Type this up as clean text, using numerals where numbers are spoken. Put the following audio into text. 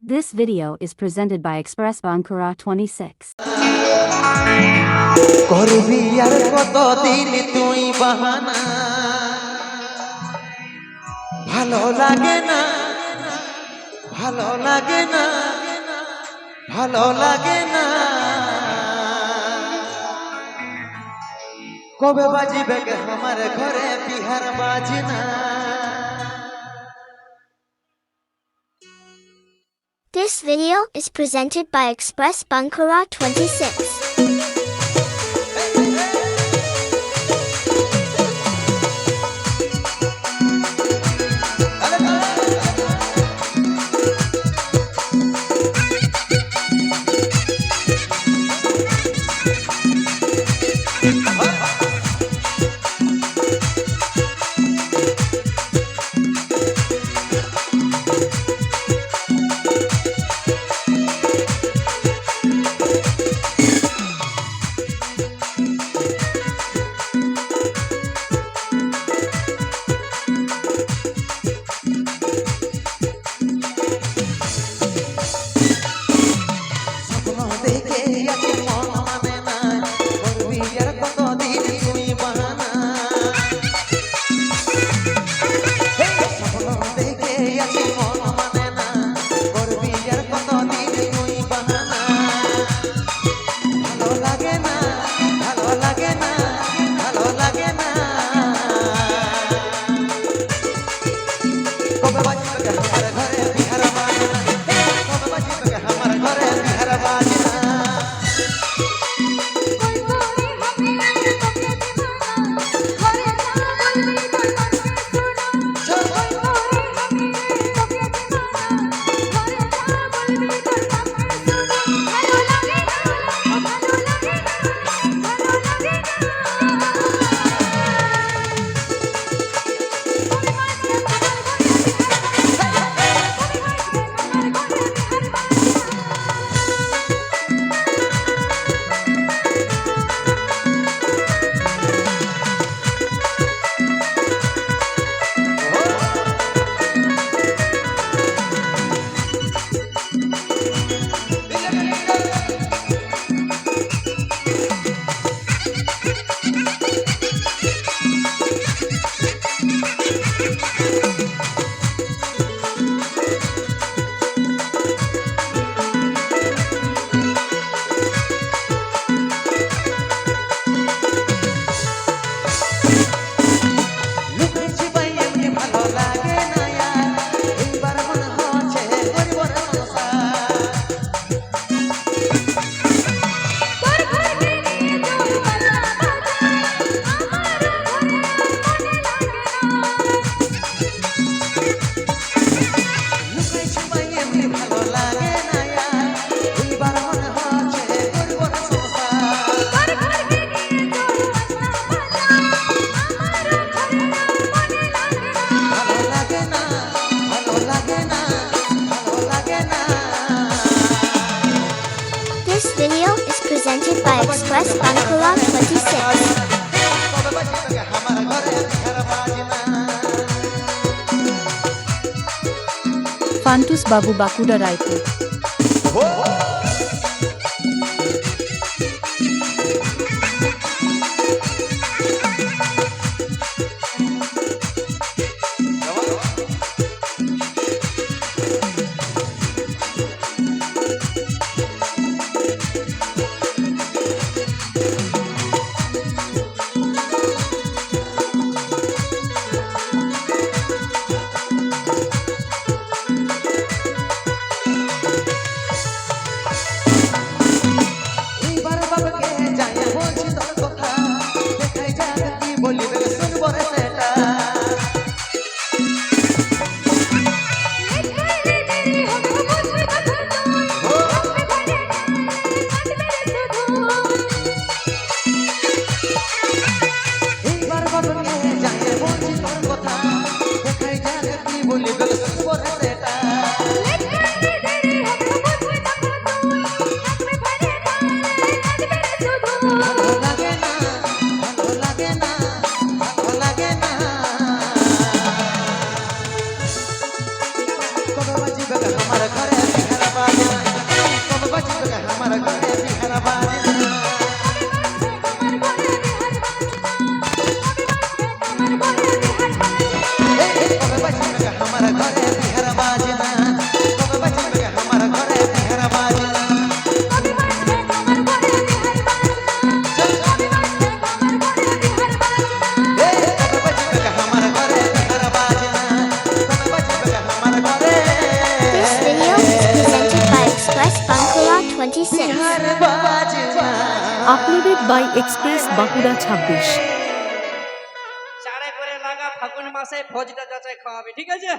This video is presented by Express Bankura 26. করবি আর কতদিন তুই বাহানা, ভালো লাগে না, ভালো লাগে না, ভালো লাগে না। কবে বাজিবে গে আমার ঘরে বিহার বাজনা। This video is presented by Express Bankura 26. This video is presented by Express Bankura 26. Fantus Babu Bakuda Raipur. 26. Bihar বাজনা আপলোডেড বাই এক্সপ্রেস বাঁকুড়া 26। চারে করে লাগা ফাগুন মাসে ভোজটা যাচাই খাওয়াবে, ঠিক আছে?